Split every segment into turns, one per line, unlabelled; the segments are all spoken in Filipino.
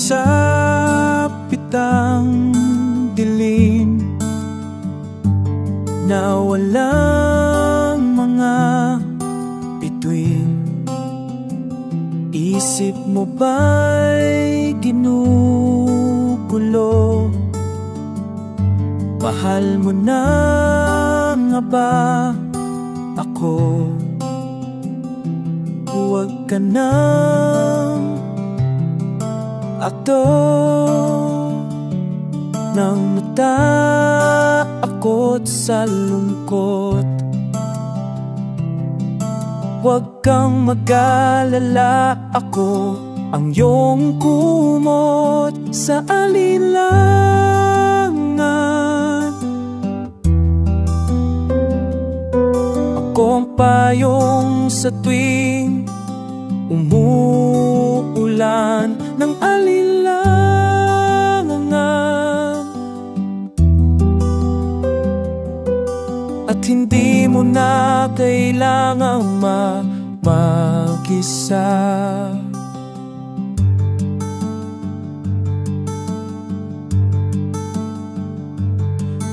Sumapit ang dilim na walang mga bituin. Isip mo ba'y ginugulo? Mahal mo na nga ba ako? Huwag ka nang akto nang natakot sa lungkot. Huwag kang mag-alala, ako ang iyong kumot sa alinlangan. Ako ang payong sa tuwing umuulan ng alinlangan. At hindi mo na kailangang mag-isa.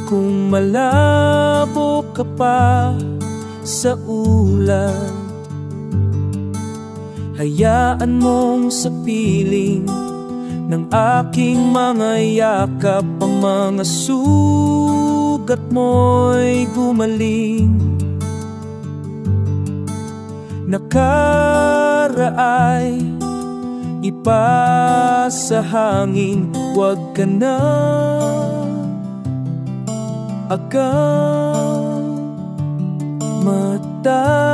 Kung malabo ka pa sa ulan, hayaan mong sa piling ng aking mga yakap ang mga sugat mo'y gumaling. Nakaraay ipasa hangin, huwag ka na agang matatakot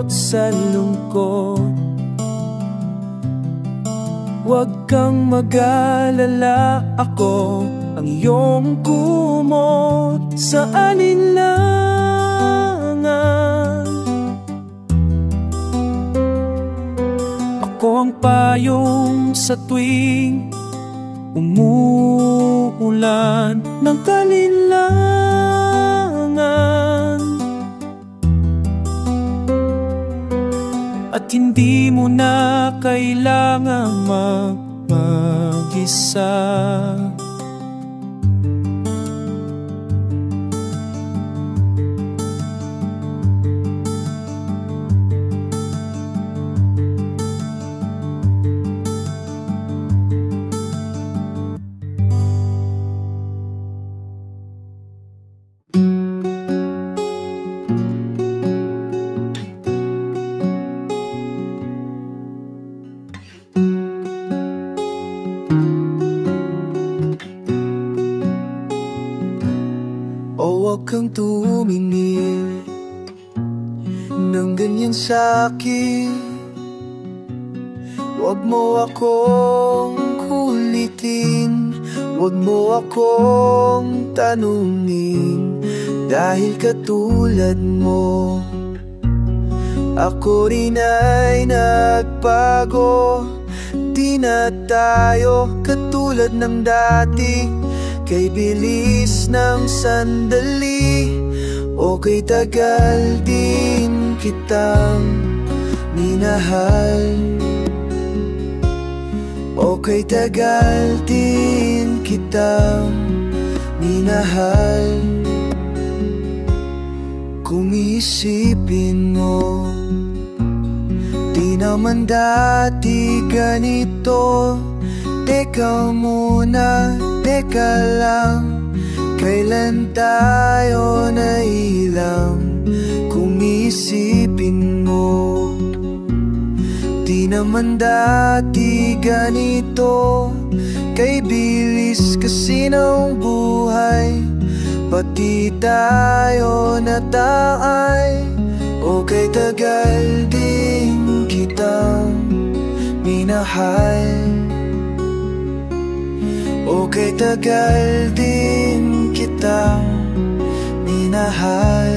sa lungkot. Huwag kang mag-alala, ako ang iyong kumot sa alinlangan. Ako ang payong sa tuwing umuulan ng kalinlangan. At hindi mo na kailangang mag-isa.
Huwag kang tumingin ng ganyan sa'kin. Huwag mo akong kulitin, huwag mo akong tanungin. Dahil katulad mo, ako rin ay nagbago. Di na tayo katulad ng dati, kay bilis ng sandali o kay tagal din kitang minahal. O kay tagal din kitang minahal. Kung iisipin mo, di naman dati ganito. Teka muna, teka lang, kailan tayo nailang? Kung iisipin mo, di naman dati ganito. Kay bilis kasi ng buhay, pati tayo nataay. O kay tagal din kitang minahal. O kay tagal din kitang minahal.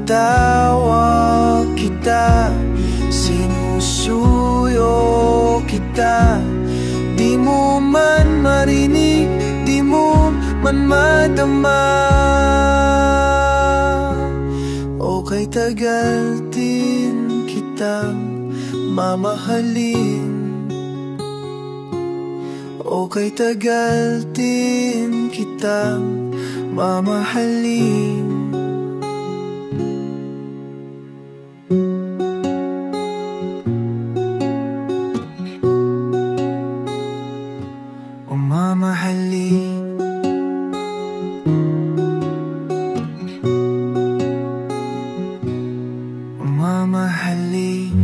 Tinatawag kita, sinusunod kita. Di mo man marinig, di mo man madama. Okay, tagal din kitang mamahalin. Okay, tagal din kitang mamahalin. O mamahalin. O mamahalin.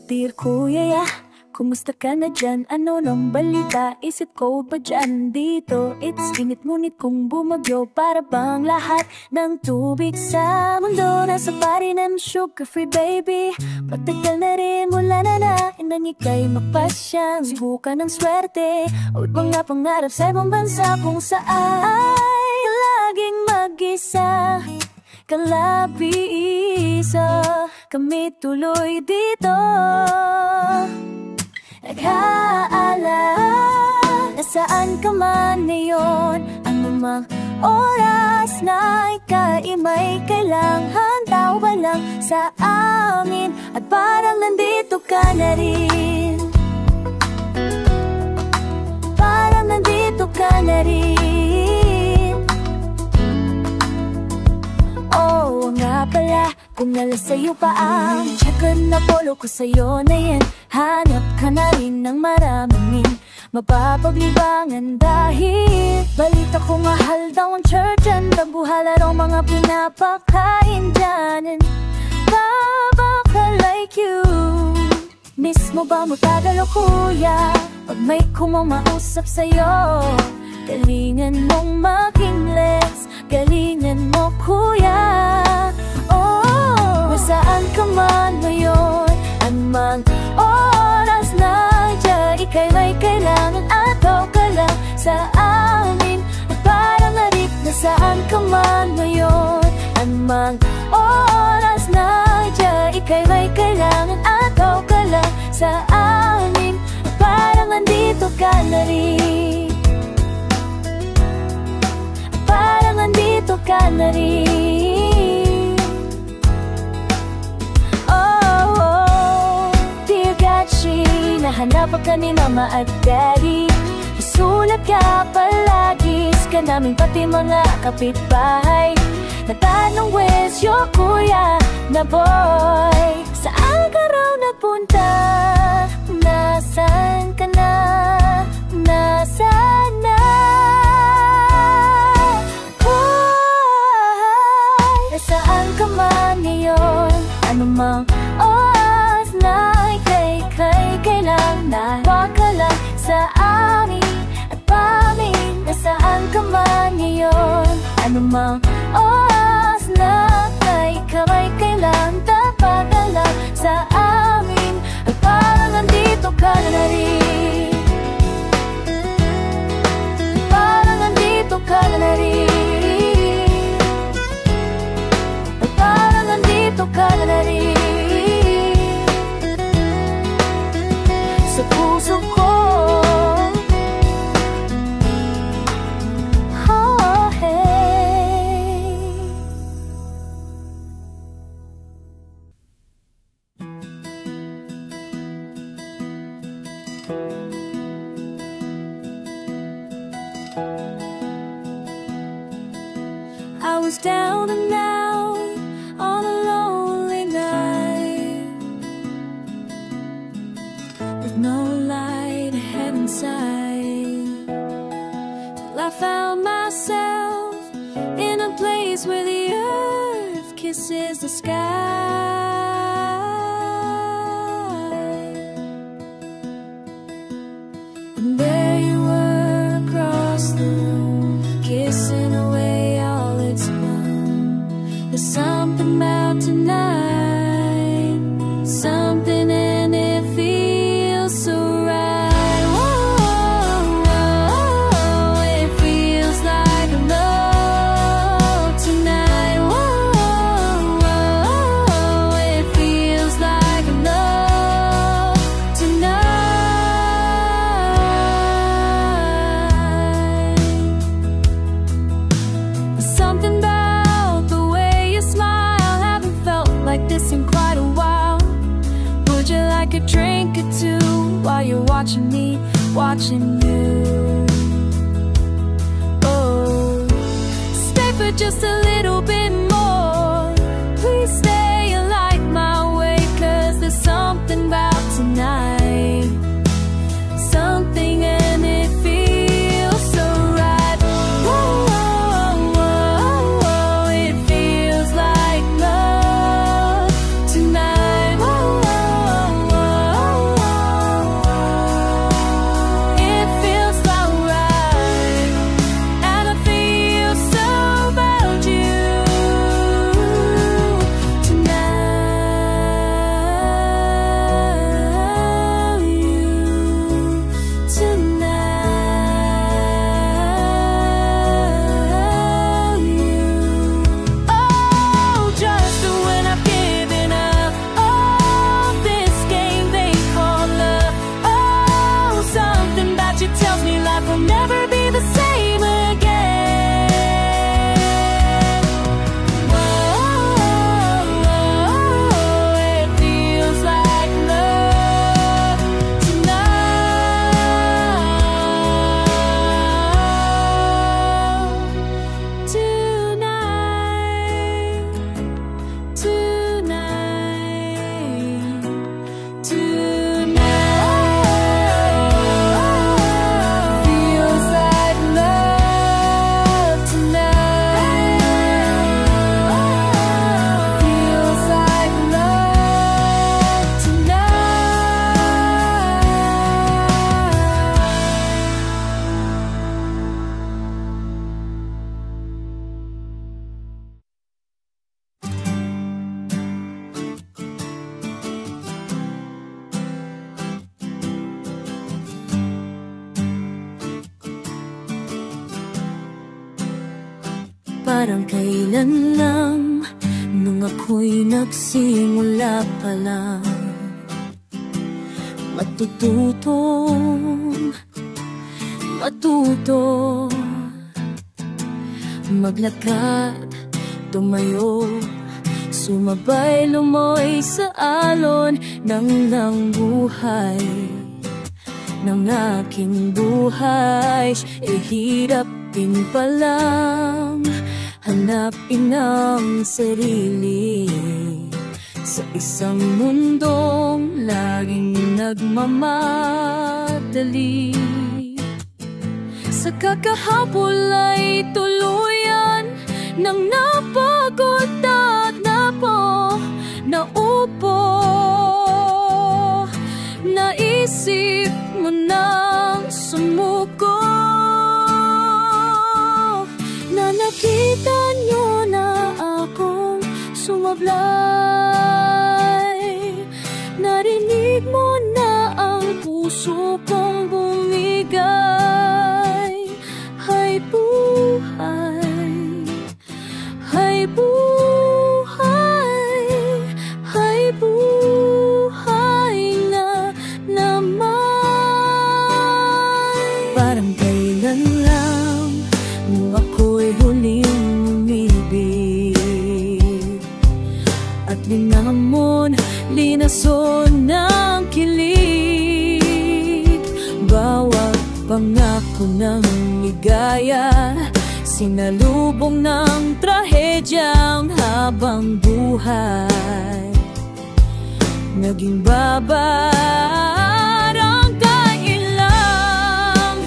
Dear Kuya, kumusta ka na dyan? Ano nang balita? Isip ko ba dyan dito? It's init ngunit kung bumagyo, para bang lahat ng tubig sa mundo nasa pari ng sugar-free baby. Pagtagal na rin mula na inani kay magpasyang subukan ng swerte o mga pangarap sa ibang bansa kung saan ay laging mag-isa. Kalabisa kami tuloy dito, nag-aalala na saan ka man ngayon. Anumang oras na ika'y may kailangan, tawa lang sa amin at parang nandito ka na rin. Parang nandito ka na rin. Oo nga pala, kung nala sa'yo pa ang tsaka na polo ko sa'yo na yan, hanap ka na rin ng maraming mapapaglibangan dahil balita ko mahal daw ang church and tabuhala raw mga pinapakain dyan. Baka like you, mismo ba mo tagalo kuya? Pag may kumausap sa'yo, galingan mong mag-Ingles, galingan mo kuya. Oh, nasaan ka man ngayon, anumang oras na dyan, ika'y may kailangan at ka lang sa amin. At parang narik, nasaan ka man ngayon, anumang oras na dyan, ika'y may kailangan at ka lang sa amin. At parang nandito ka na rin. Parang nandito ka na rin. Oh, dear Gachi, nahanap ka ni Mama at Daddy. Isulat ka palagi ka namin pati mga kapitbahay. Natanong where's your kuya na boy? Saan ka raw nagpunta? Nasaan ka na? Nasaan na? Saan ka man ngayon, anumang oras na ika'y kailangan, nawa ka lang sa amin at pamin. Nasaan ka man ngayon, anumang oras na ika'y kailangan, dapat ka lang sa amin at parang nandito ka na rin. Parang nandito ka na rin. Nandito ka na rin sa puso ko. Oh, hey. I was down and out on a lonely night, with no light ahead in sight, till I found myself in a place where the earth kisses the sky. And there you were across the room, kissing away all its gloom. There's something about tonight, something in it feels watching you. Oh, stay for just a little bit more. Please stay and light my way, 'cause there's something about tonight, something, and it feels so right. Whoa, whoa, whoa, whoa, it feels like love tonight. Whoa, whoa, whoa, whoa. It feels so right, and I feel so about you parang kailan lang, nung ako'y nagsimula pa lang matuto maglakad, tumayo, sumabay, lumoy sa alon ng buhay, ng aking buhay. Hirap din palang hanapin ang sarili sa isang mundong laging nagmamadali. Sa kakahabol ay tuluyan ng napagod at naupo. Naisip mo nang sumuko, na nakita nyo na akong sumablay. Narinig mo na ang puso kong bumigay. Hay buhay, hay buhay, hay buhay na naman. Parang kailan lang nung ako'y huling umibig at linamon, linason ng kilig. Bawat pangako ng ligaya, sinalubong ng trahedyang habang buhay naging barangay lang.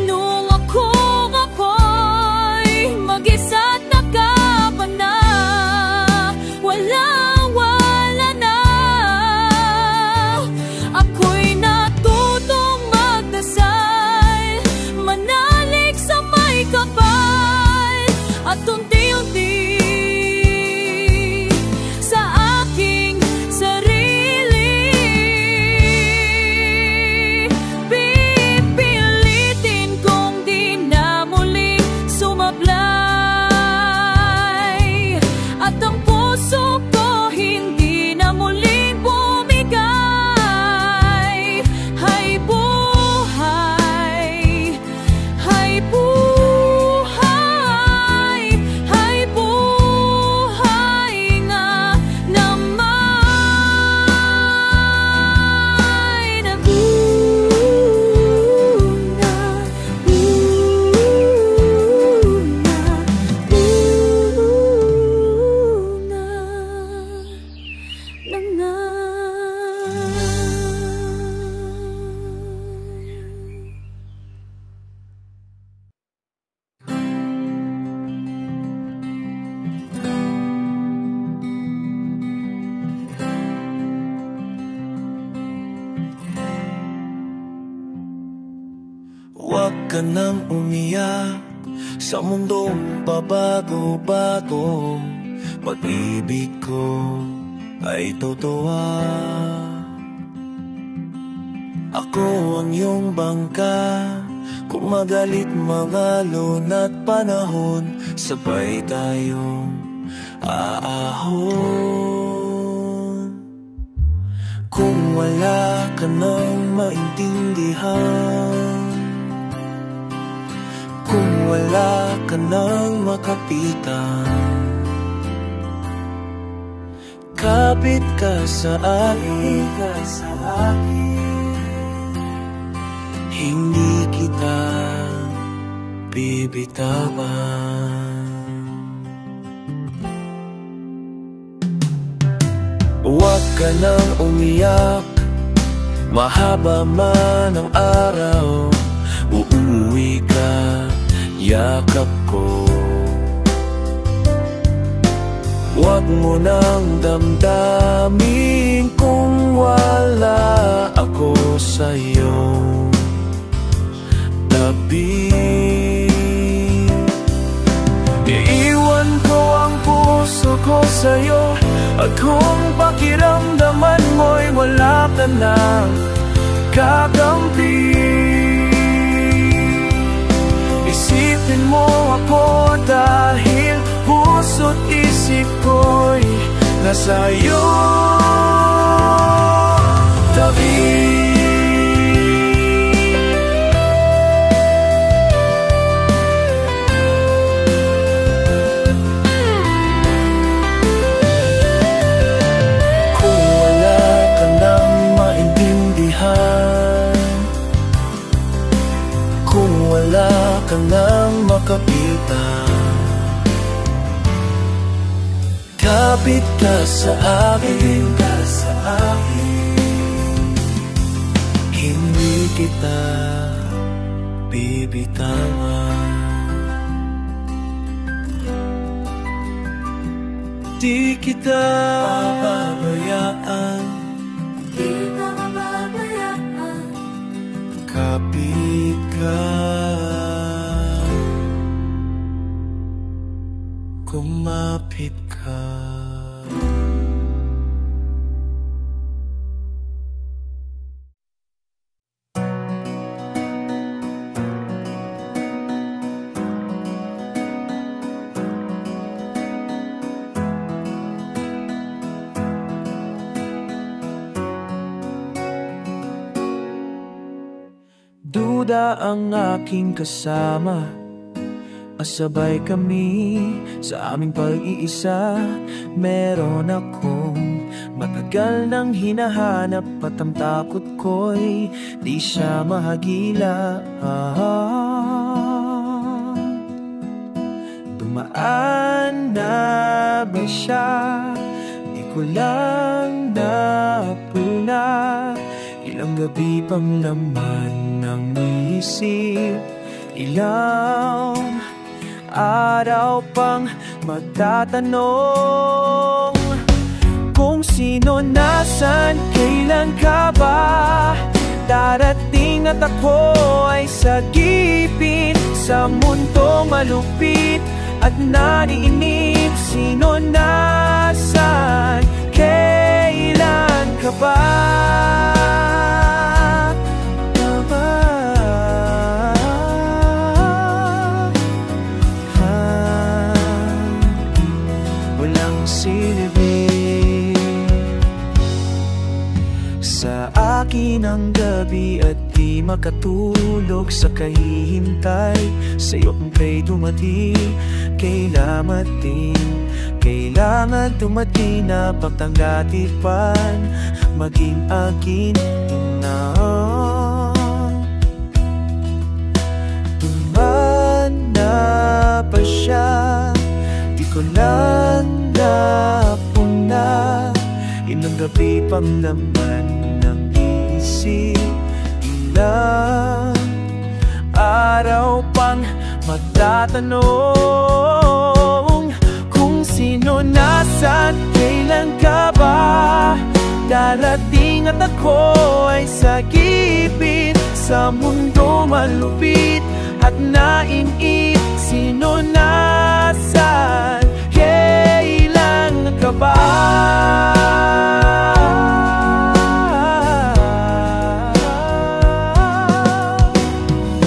Nung ako'y mag-isa't nakapana, wala na. Ako'y natutong magdasal, manalig sa may kapal, at unti-unti sa aking sarili
ka nang umiyak sa mundong pabago-bago. Pag-ibig ko ay totoo. Ako ang iyong bangka, kung magalit magalon at panahon, sabay tayong aahon. Kung wala ka nang maintindihan, kung wala ka nang makapitan, kapit ka sa akin, hindi kita bibitawan. Huwag ka nang umiyak, mahaba man ang araw, uuwi ka, yakap ko. Huwag mo nang damdamin kung wala ako sa'yo tabi. Iiwan ko ang puso ko sa'yo, at kung pakiramdaman mo'y wala ka nang kakampi, isipin mo ako dahil puso't isip ko'y nasa iyo tabi. Kung wala ka nang makapitan, kapit ka sa akin, hindi kita bibitawan. Di kita pababayaan, kapit ka, kumapit ka. Duda ang aking kasama, asabay kami sa aming pag-iisa. Meron akong matagal nang hinahanap, at ang takot ko'y di siya mahagila. Dumaan na ba siya? Di ko lang napuna. Ilang gabi pang laman ng isip, ilang araw pang magtatanong kung sino, nasan, kailan ka ba darating, at ako ay sagipin sa mundong malupit at naniinip. Sino, nasan, kailan ka ba? Sa akin ang gabi at di makatulog sa kahihintay. Sa'yo kung kay dumating, kailangan dumating na pagtanggatipan, maging akin na. Duman na pa siya, di ko lang napuna. Ilang gabi pang laman ilang araw pang magtatanong kung sino, nasan, kailan ka ba darating, at ako ay sagipin sa mundo malupit at nainip. Sino nasaan, kailan ka ba?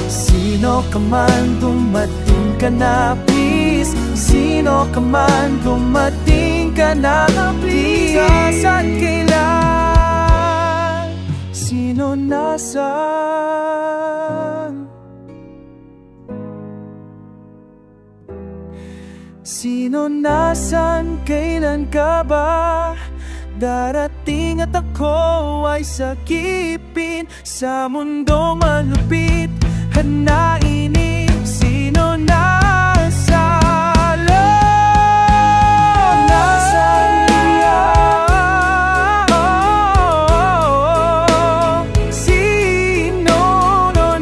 Sino ka man, dumating ka na please. Sino ka man, dumating ka na please. Saan, kailan, sino nasaan? Sino nasaan, kailan ka ba? Darating at ako ay sakipin sa mundong malupit at nainip. Sino nasaan? Nasaan niya? Sino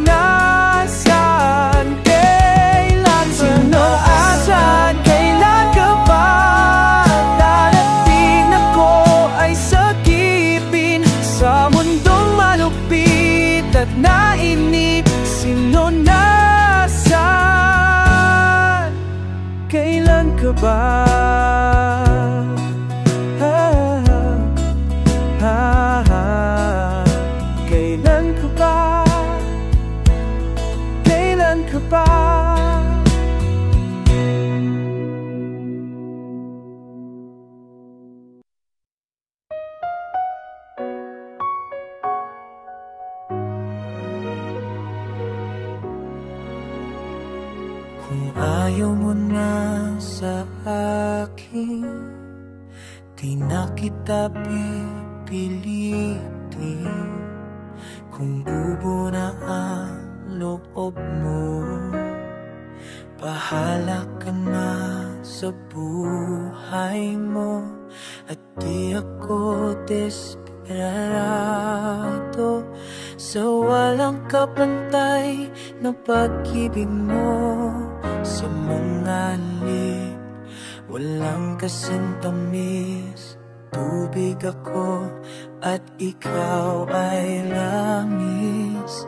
nasaan, kailan? Sino asan, kailan ka ba? Darating ako ay sakipin sa mundong malupit at nainip. Sino nasaan, kailan ka ba? Kailan ka ba? Kailan ka ba?
Kung ayaw mo na sa akin, di na kita pipilitin. Kung bubo na ang loob mo, bahala ka na sa buhay mo. At di ako desperado sa walang kapantay na pag-ibig mo. Sa mga lip, walang kasing tamis. Tubig ako at ikaw ay langis.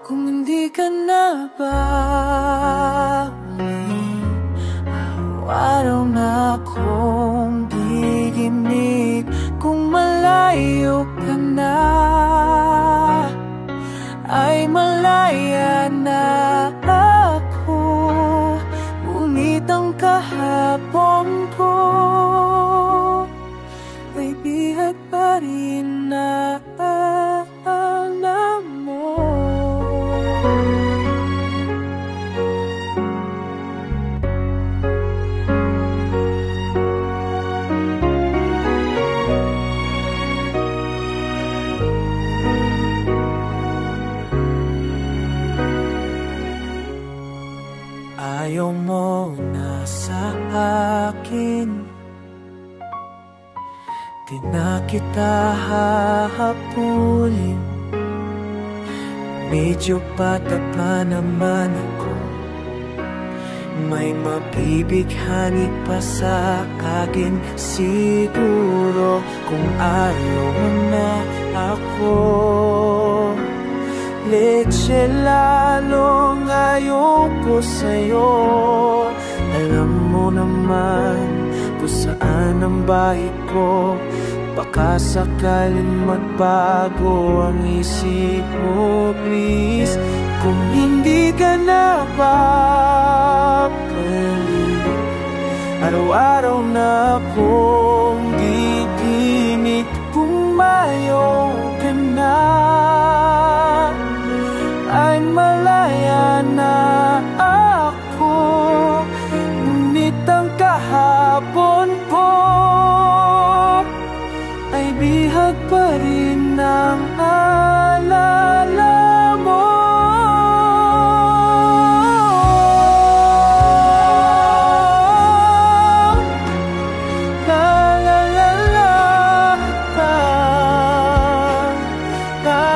Kung hindi ka na balik, araw na akong didinig. Kung malayo ka na, ay malaya na ako. Ngunit ang kahapon ko ay bihag pa rin na alam mo. Ayaw mo na sa akin, di na kita hahabulin. Medyo bata pa naman ako, may mabibighani pa sa akin. Siguro kung ayaw mo na ako, leche lalong ayoko sa'yo. Alam mo naman kung saan ang bahay ko. Baka sakaling magbago ang isip mo, please. Kung hindi ka na babalik, araw-araw na akong giginit. Kung mayo ka na, ay malaya na ako. Ngunit ang kahapon ko ay bihag pa rin ng alala mo. La la la la, la la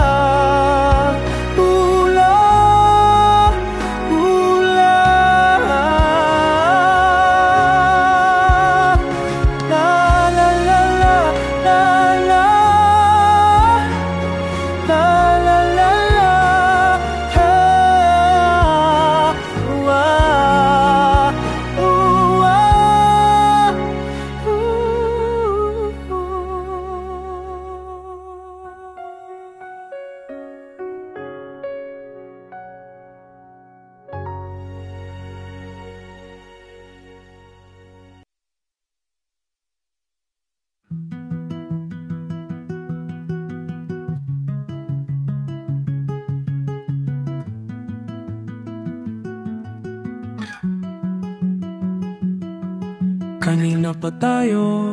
Kanina pa tayo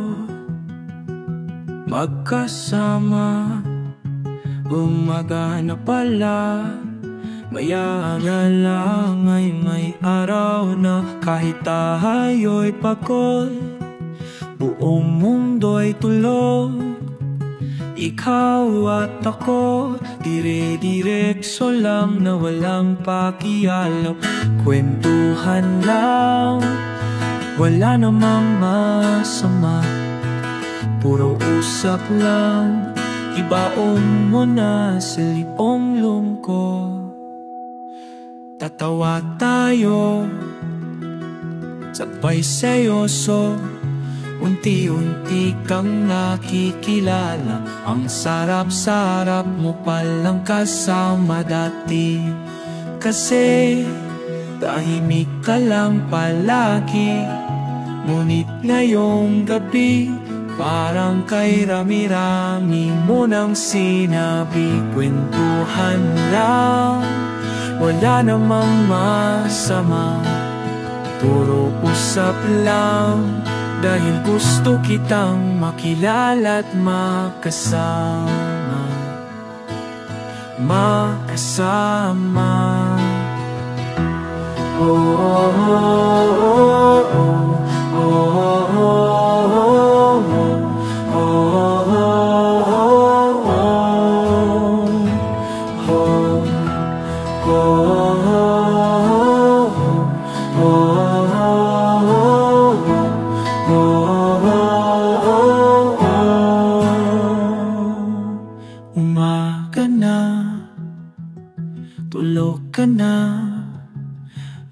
magkasama, umaga na pala, maya na lang ay may araw na. Kahit tayo'y pagod, buong mundo'y tulog, ikaw at ako, dire-diretso lang na walang pakialam. Kwentuhan lang, wala namang masama, puro usap lang, ibaon mo na sa lipong lungkot. Tatawa tayo, sabay seryoso, unti-unti kang nakikilala. Ang sarap-sarap mo palang kasama dati, kasi tahimik ka lang palagi. Ngunit ngayong gabi, parang kay rami-rami mo nang sinabi. Kwentuhan lang, wala namang masama, puro usap lang, dahil gusto kitang makilala at makasama. Makasama. Oh, oh, oh, oh, oh, umaga na, tulog ka na,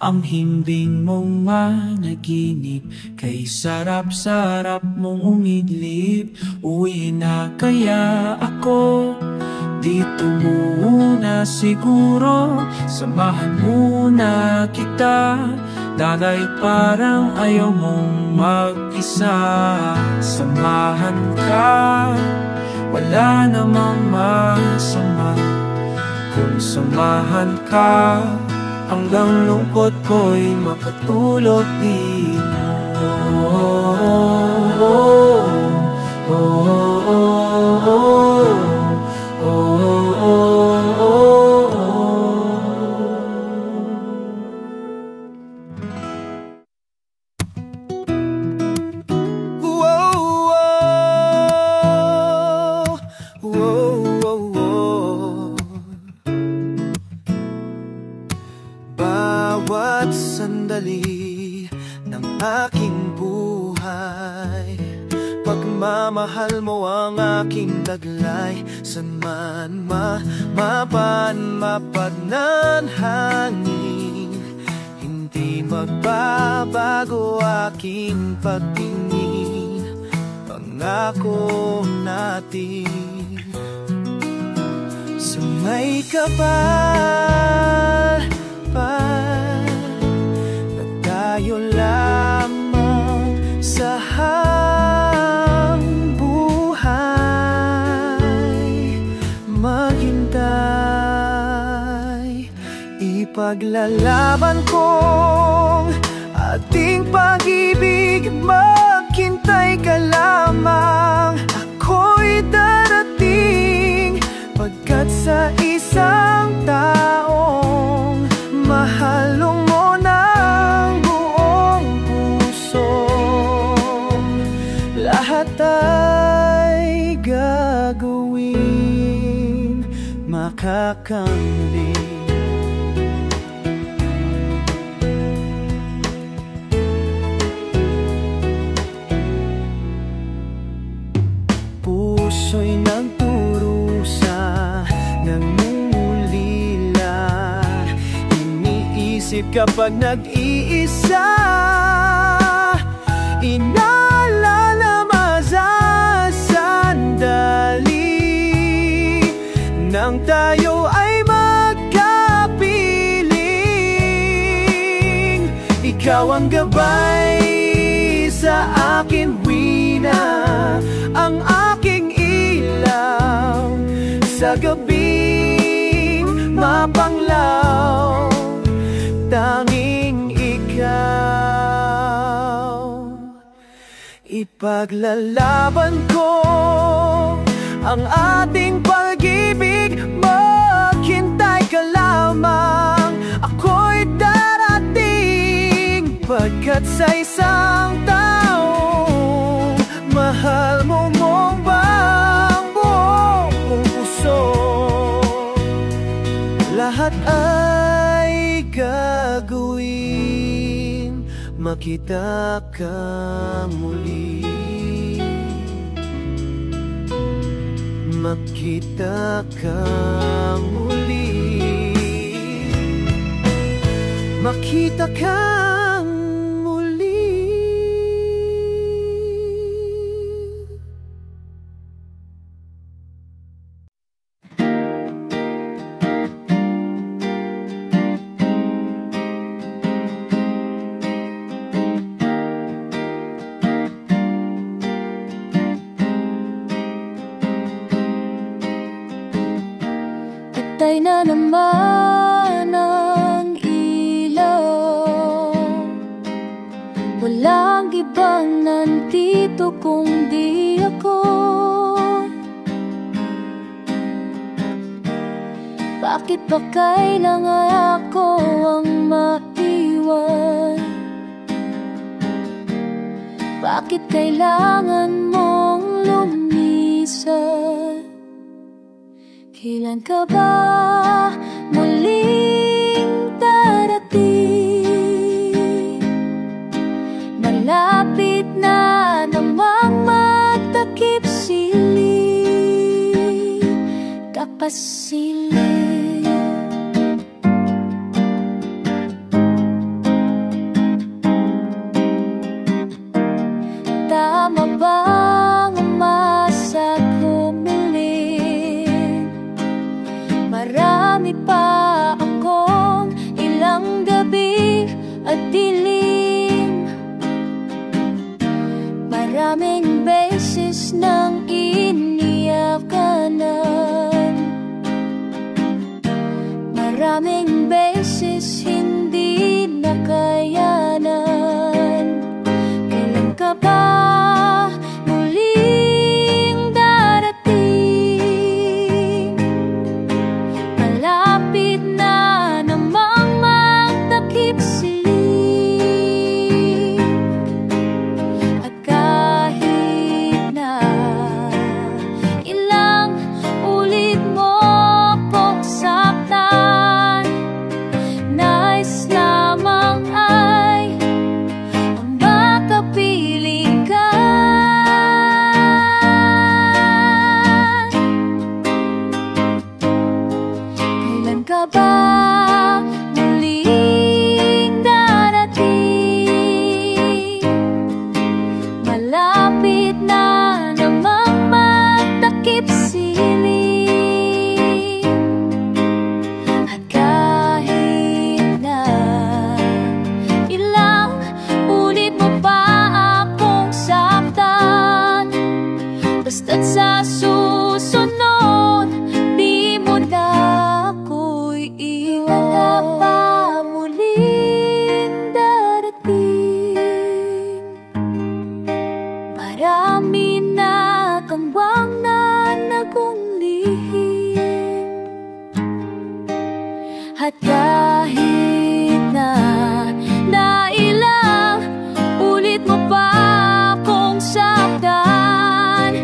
ang himbing mong managinip, kay sarap-sarap mong umidlip. Uwi na kaya ako, dito muna siguro, samahan muna kita, dahil parang ayaw mong mag-isa. Samahan ka, wala namang masama, kung samahan ka, hanggang lungkot ko'y makatulog din.
Bawat sandali ng aking buhay, pagmamahal mo ang aking taglay. San man mapad ng hangin, hindi magbabago aking pagtingin. Pangako natin sa may kapal na tayo lamang sa buhay. Maghintay, ipaglalaban kong ating pag-ibig. Maghintay ka lamang, ako'y darating, pagkat sa isang taong mahalong mo ng buong puso, lahat ay gagawin makakamit. Puso'y nagturusa, nangungulila, iniisip kapag nag-iisa. Inaalala masasandali nang tayo ay magkapiling. Ikaw ang gabay sa akin, wina, ang aking ilaw sa gabing mapanglaw. Tanging ikaw Ipaglalaban ko ang ating pag-ibig. Maghintay ka lamang, ako'y darating. Pagkat sa isang taong mahal mo mong bang buong puso, lahat ay gagawin makita ka muli. Makita ka muli. Makita kang muli.
Patay na naman ang ilaw, walang ibang nandito kung di ako. Bakit ba kailangan ako ang maiwan? Bakit kailangan mong lumisan? Kailan ka ba muling darating? Malapit na namang magtakip siling, kapasiling. Tama bang umasa humiling? Marami pa akong ilang gabi at dilim. Maraming beses nang iniyakanan, maraming beses hindi nakayanan. Kailan ka ba muling darating? Malapit na namang magtakip siling. At kahit na ilang ulit mo akong saktan, nais lamang ay ang makapiling ka. Kailan ka ba muling darating? Malapit na namang magtakip siling. At kahit na ilang ulit mo pa akong saktan, basta't sa susunod di mo na ako'y iwan. Pa muling darating, marami na kambang na nagong lihim. At kahit na ilang ulit mo pa akong saktan,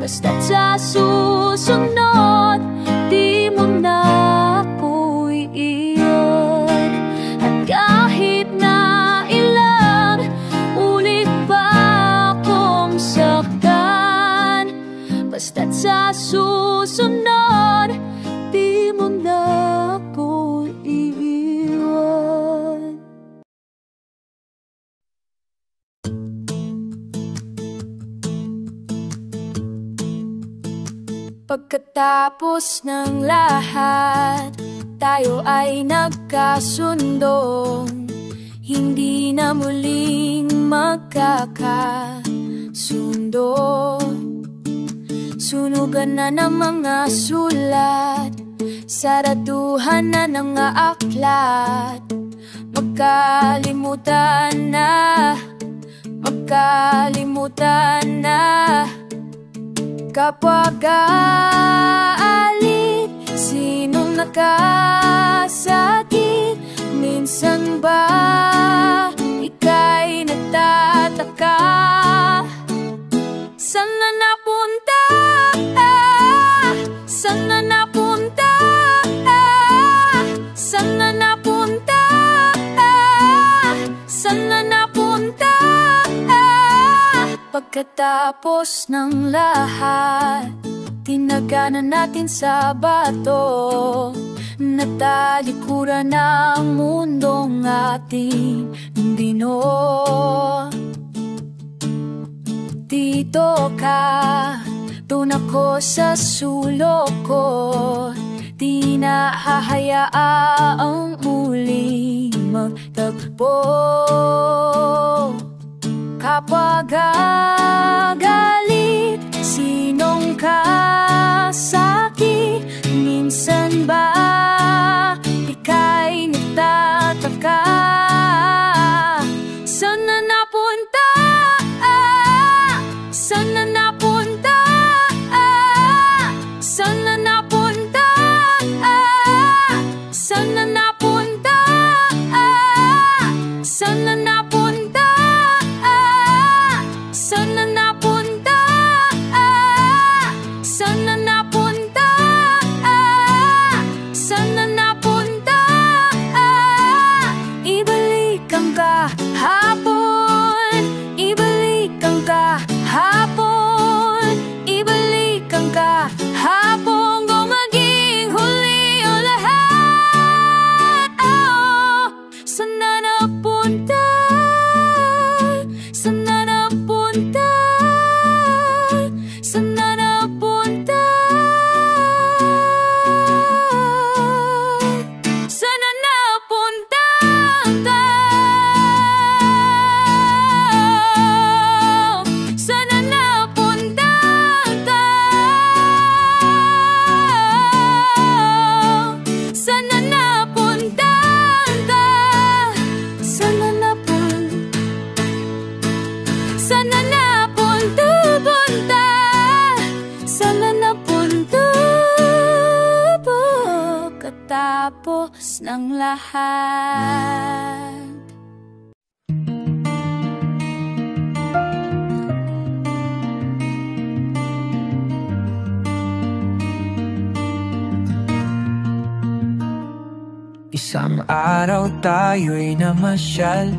basta't sa susunod di mo na ako'y iyon. At kahit na ilang ulit pa akong saktan, basta't sa susunod di mo na ako'y iiwan. Pagkatapos ng lahat, tayo ay nagkasundong hindi na muling magkakasundo. Sunugan na ng mga sulat, saraduhan na ng aklat, magkalimutan na Magkalimutan na kapag aalit, sinong nakasakit. Minsan ba ika'y nagtataka, saan na napunta? Saan na napunta? Saan na napunta? Saan na napunta? Pagkatapos ng lahat, tinaganan natin sa bato, natalikuran ng mundong ating dino. Dito ka, doon ako sa sulok ko, di na hahayaang muling magtagpo. Kapag galit, sinong kasakit? Minsan ba ika'y nagtataka, saan na napunta? Saan na napunta? Saan na napunta? Saan na napunta? Saan na napunta? Saan na napunta? Saan na napunta? Saan na napunta? Ibalik ang kahapon, ibalik ang kahapon, ibalik ang kahapon, kung maging huli ang lahat. Oh, saan na napunta? Saan na napunta? Saan na napunta? Saan na napunta? Saan na napunta? Saan na napunta? Saan na napunta? Saan na napunta? Saan na napunta? Pagkatapos ng lahat.
Isang araw tayo'y namasyal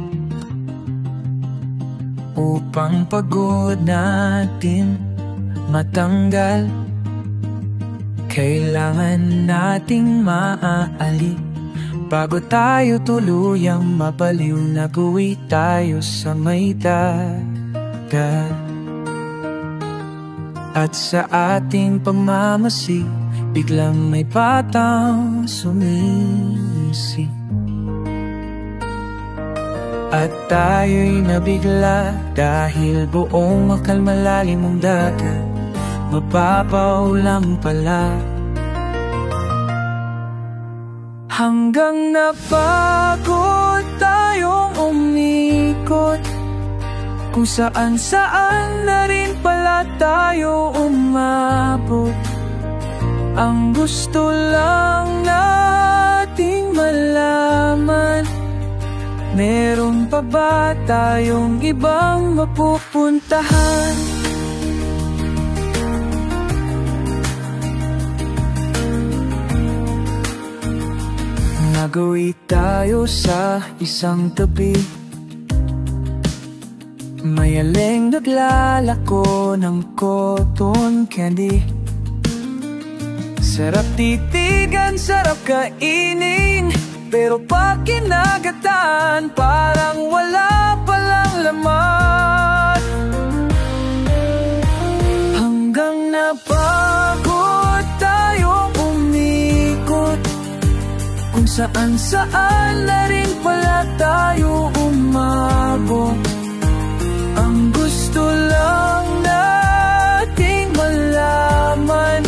upang pagod natin matanggal. Kailangan nating maaali bago tayo tuluyang mabaliw. Nag-uwi tayo sa may dagat, at sa ating pagmamasi biglang may batang sumisi. At tayo'y nabigla dahil buong akal malalim ang dagat, mababaw lang pala. Hanggang napagod tayong umikot, kung saan-saan na rin pala tayo umabot. Ang gusto lang nating malaman, meron pa ba tayong ibang mapupuntahan? Nag-uwi tayo sa isang tabi, may aling naglalako ng cotton candy. Sarap titigan, sarap kainin, pero pag kinagatan, parang wala palang laman. Hanggang napagod tayong umikot, kung saan-saan na rin pala tayo umabot. Ang gusto lang nating malaman,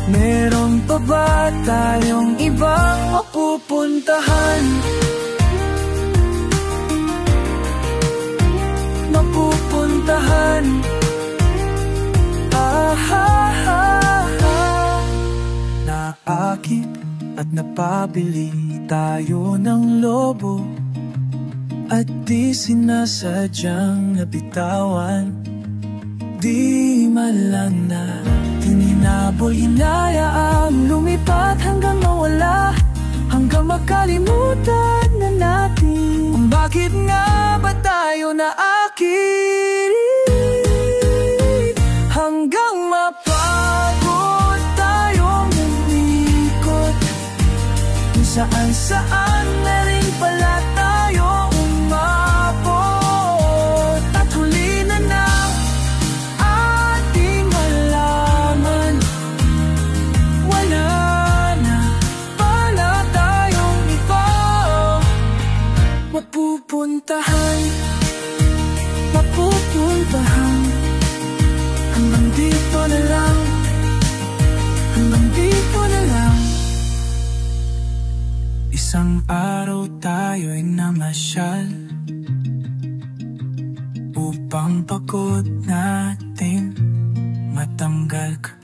meron pa ba tayong ibang mapupuntahan? takip at napabili tayo ng lobo, at di sinasadyang nabitawan. Di malang natin hinabol, hinayaang lumipad hanggang mawala, hanggang makalimutan na natin kung bakit nga ba tayo naakit, hanggang mapagod tayong umikot kung saan-saan na rin pala tayo umabot. At huli na nang ating malaman, wala na pala tayong iba mapupuntahan, mapupuntahan. Hanggang dito na lang, hanggang dito na lang. Isang araw tayo'y namasyal upang pagod natin matanggal ka.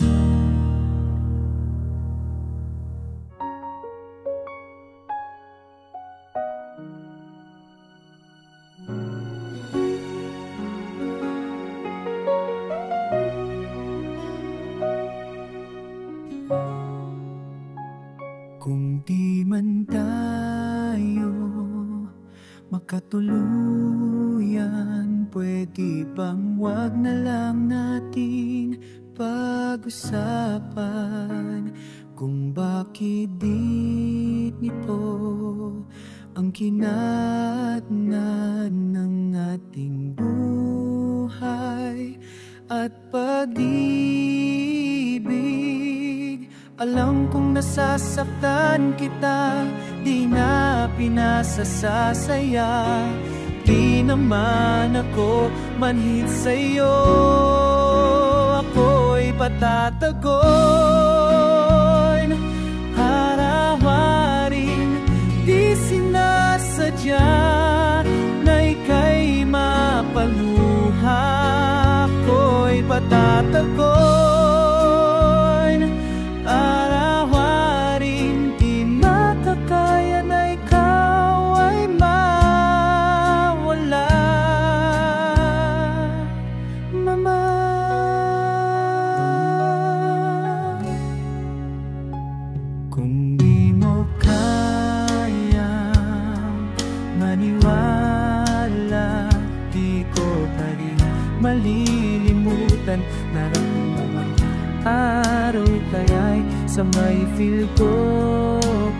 Kung di man tayo makatuluyan, pwede bang wag na lang natin pag-usapan kung bakit di nito ang kinatnan ng ating buhay at pag-ibig. Alam kong nasasaktan kita, di na pinasasasaya. Di naman ako manhid sa'yo, ako'y patatagon. Harawarin, di sinasadya na ika'y mapaluha, ako'y patatagon. Arawarin, di makakaya na ikaw ay mawala. Mama, kung di mo kayang maniwala, di ko pa rin malilimutan. Nararamdaman araw kaya'y sa may feel ko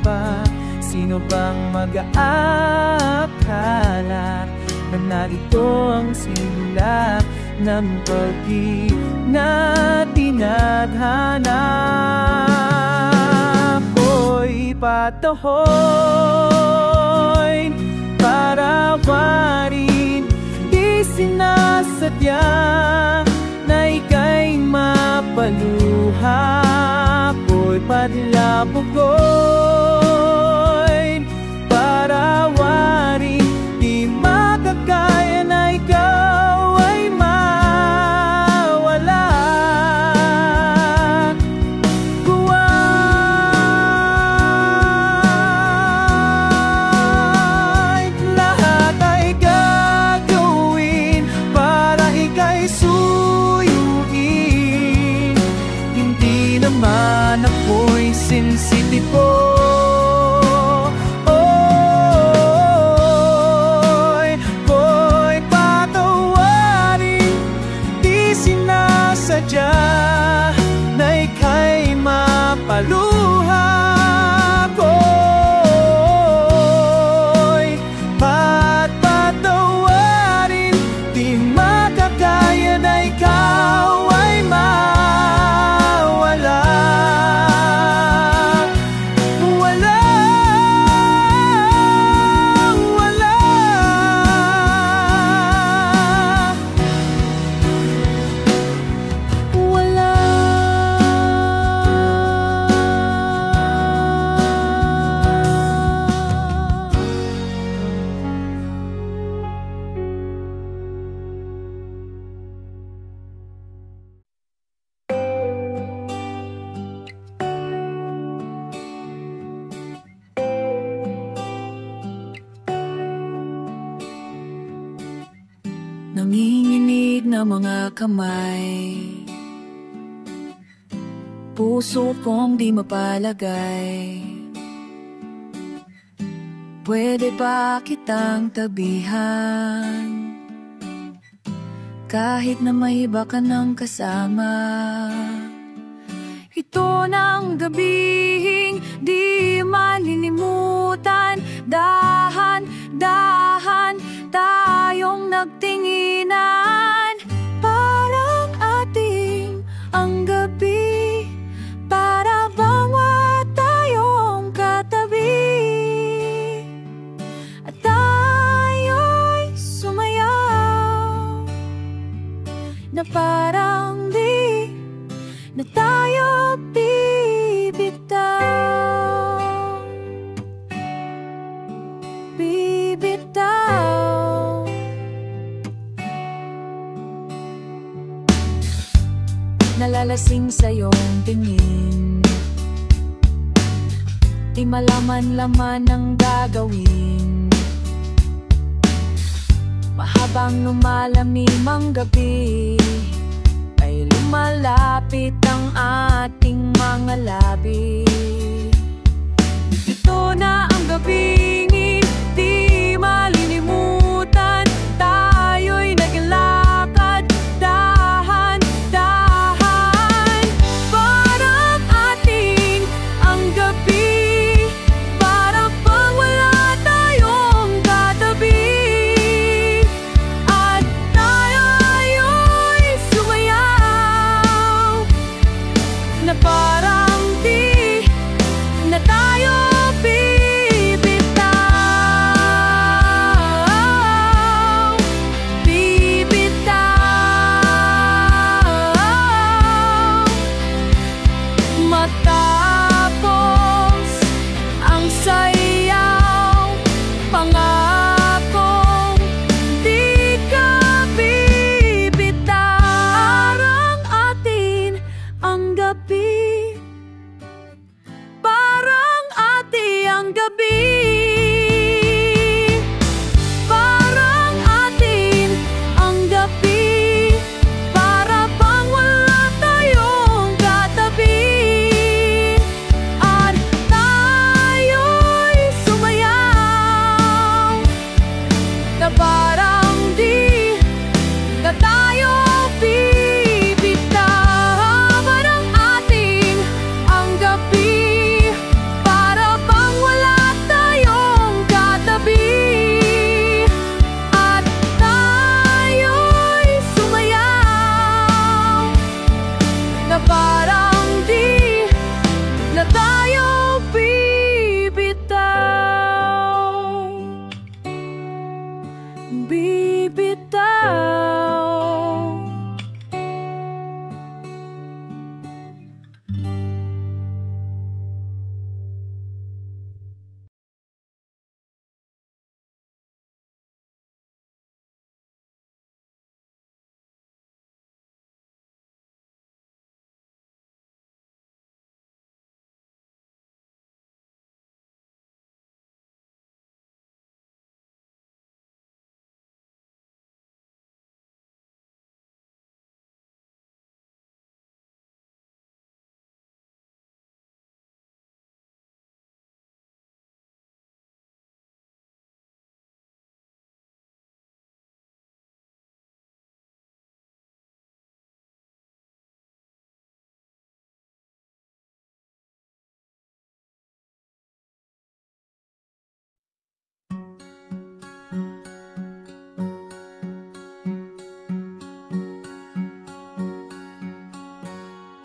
pa. Sino bang mag-aakala na narito ang simula ng pag-ibig na tinadhana? Ako'y patahoin, parawarin, di sinasadya na ika'y mapaluha, ako'y padlabugoy. Parawarin, di makakaya na ikaw ay mawala. Huwag lahat ay gagawin para ika'y suyuin. Hindi naman ako'y sensitibo. Sadya na ika'y mapaluha, ko'y patpatawarin, di makakaya na ikaw ay mawala.
na mga kamay, puso kong di mapalagay. Pwede ba kitang tabihan, kahit na may iba ka ng kasama? Ito ng gabing di malilimutan, dahan-dahan tayong nagtinginan. Parang ating ang gabi, para bang wala tayong katabi. At tayo'y sumayaw na parang di na tayo bibitaw, bibitaw. Nalalasing sa iyong tingin, di malaman-laman ang gagawin. Mahabang lumalamim ang gabi, ay lumalapit ang ating mga labi. Ito na ang gabing hindi malilimutan, tayo'y naglalakad dahan-dahan. Parang ating ang gabi, para bang wala tayong katabi. At tayo'y sumayaw na parang di na tayo bibitaw, bibitaw. Matapos ang sayaw, pangakong di ka bibitaw. Parang atin ang gabi, parang atin ang gabi, parang atin ang gabi, para bang wala tayong katabi. At tayo'y sumayaw na parang di na tayo bibitaw. Parang atin ang gabi, para bang wala tayong katabi. At tayo'y sumayaw na parang di na tayo bibitaw, bibitaw.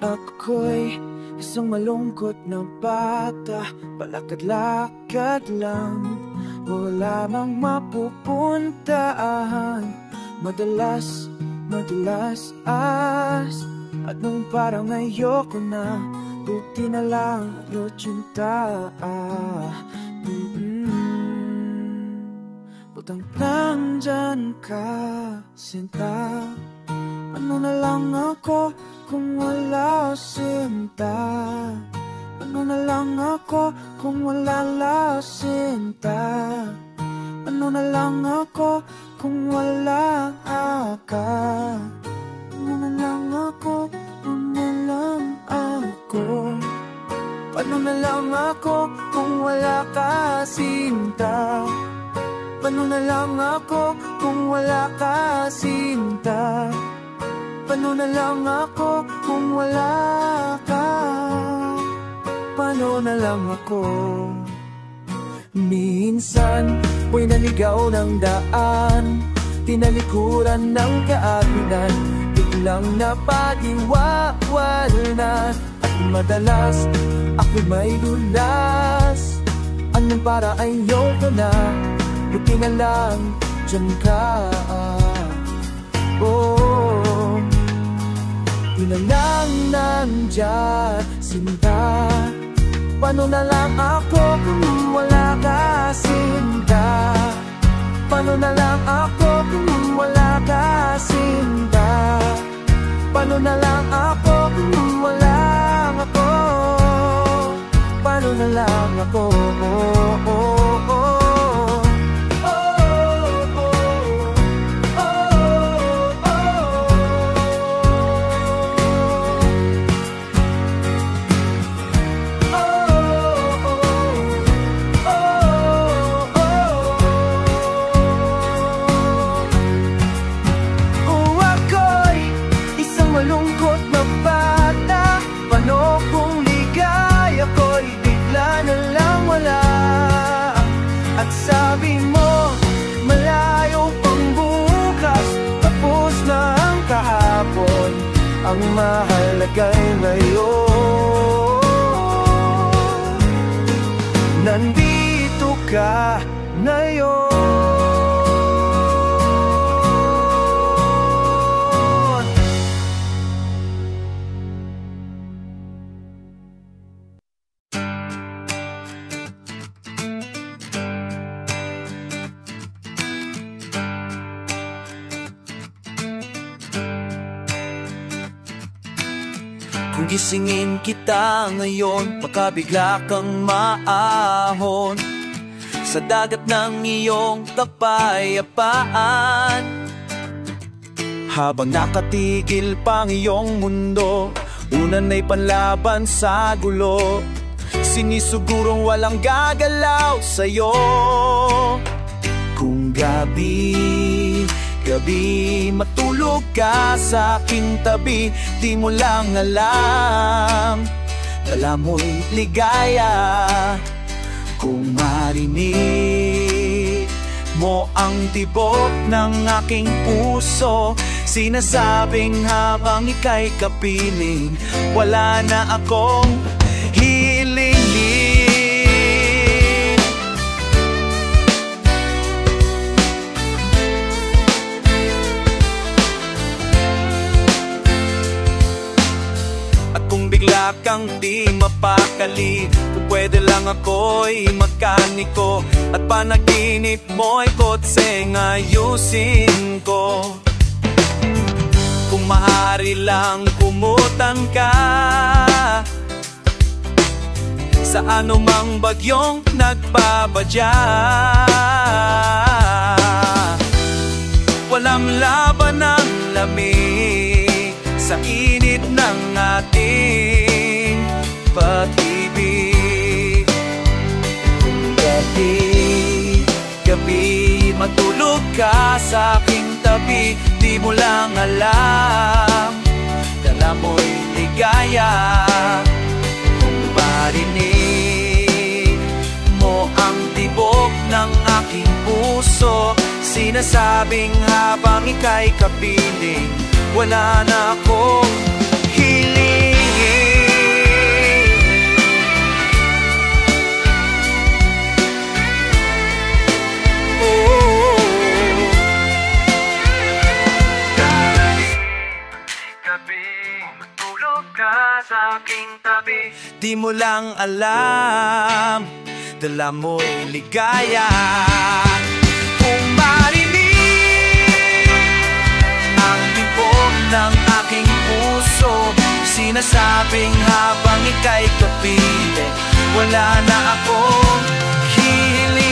Ako'y isang malungkot na bata, palakad-lakad lang, wala mang mapupuntaan. Madalas at nung parang ayoko na, buti na lang lutsinta. Butang nandyan ka, sinta. Ano na lang ako kung wala sinta? Ano na lang ako kung wala la sinta? Ano na lang ako kung wala ka? Ano na lang ako, ano na lang ako? Ano na lang ako kung wala ka, Sinta? Ano na lang ako kung wala ka, Sinta? Paano na lang ako kung wala ka? Paano na lang ako? Minsan mo'y naligaw ng daan, tinalikuran ng kaakinan, biglang napag-iwawalan. At madalas ako'y may dulas, anong para ayoko na, buti na lang dyan ka. Oh, di na lang nandyan, Sinta. Paano na lang ako kung wala ka, Sinta? Paano na lang ako kung wala ka, Sinta? Paano na lang ako kung wala ako? Paano na lang ako? Oh, oh, oh. Sabi mo, malayo pang bukas, tapos na ang kahapon, ang mahalaga'y ngayon. Nandito ka ngayon. Kung gisingin kita ngayon, baka bigla kang maahon sa dagat ng iyong kapayapaan. Habang nakatigil pang iyong mundo, unan ay panlaban sa gulo, sinisigurong walang gagalaw sa'yo. Kung gabi matulog ka sa aking tabi, di mo lang alam, dala mo'y ligaya. Kung marinig mo ang tibok ng aking puso, sinasabing habang ika'y kapiling, wala na akong hilingin. Bigla kang di mapakali, kung pwede lang ako'y makaniko, at panaginip mo'y kotseng ayusin ko. Kung maaari lang kumutan ka sa anumang bagyong nagbabadya, walang laban ng lamig sa init ng ating pag-ibig. Kung gabi matulog ka sa aking tabi, di mo lang alam, dala mo'y ligaya. Kung marinig mo ang tibok ng aking puso, sinasabing habang ika'y kapiling, wala na akong hilingin. Oh, gabi, matulog ka sa aking tabi, di mo lang alam, dala mo'y ligaya. Kung marinig ang tibok ng aking puso, sinasabing habang ika'y kapiling, wala na akong hilingin.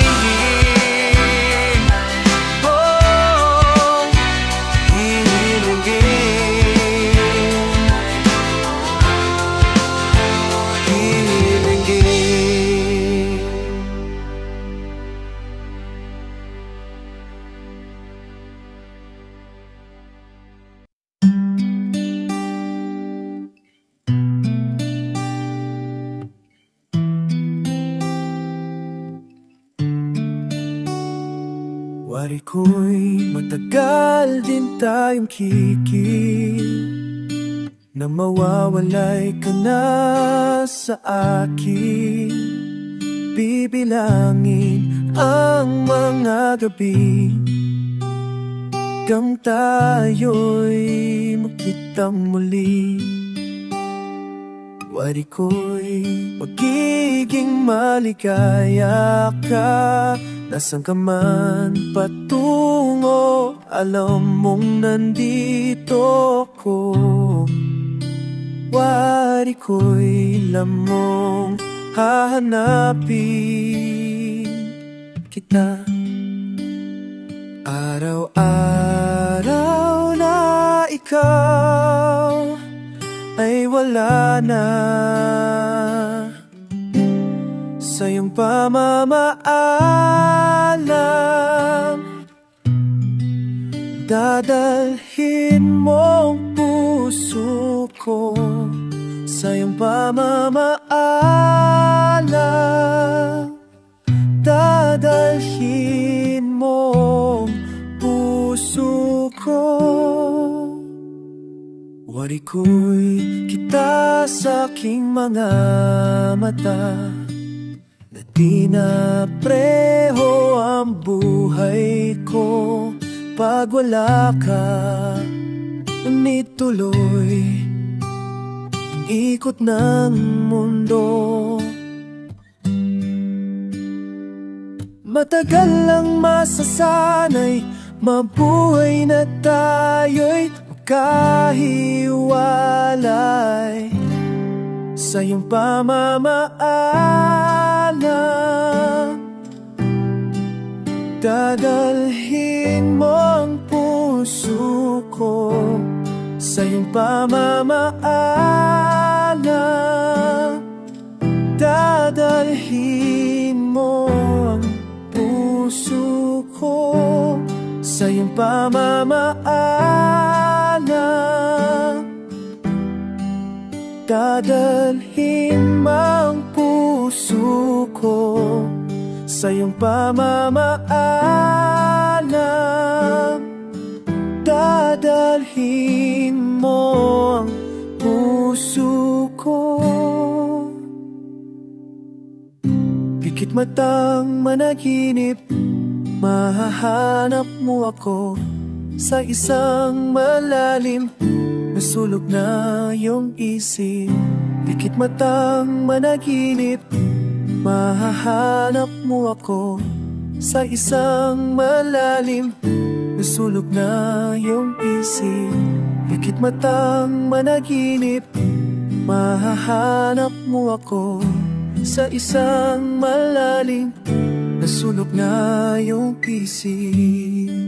Wari ko'y matagal din tayong kikil na mawawalay ka na sa akin. Bibilangin ang mga gabi hanggang tayo'y magkitang muli. Wari ko'y magiging maligaya ka, nasan ka man patungo, alam mong nandito ko. Wari ko'y lamong hahanapin kita. Araw-araw na ikaw ay wala na sa iyong pamamaalam. Dadalhin mong puso ko sa iyong pamamaalam. Dadalhin mong puso ko. Wari ko'y kita sa aking mga mata, na di na preho ang buhay ko pag wala ka. Ngunit tuloy ang ikot ng mundo. Matagal lang masasanay, mabuhay na tayo'y magkahiwalay sa iyong pamamaalam. Dadalhin mo ang puso ko sa iyong pamamaalam. Dadalhin mo ang puso ko sa iyong pamamaalam. Dadalhin mo ang puso ko sa iyong pamamaalam. Dadalhin mo ang puso ko. Pikit matang managinip, mahahanap mo ako sa isang malalim na sulok na iyong isip. Pikit matang managinip, mahahanap mo ako sa isang malalim na sulok na iyong isip. Pikit matang managinip, mahahanap mo ako sa isang malalim na sulok na iyong isip.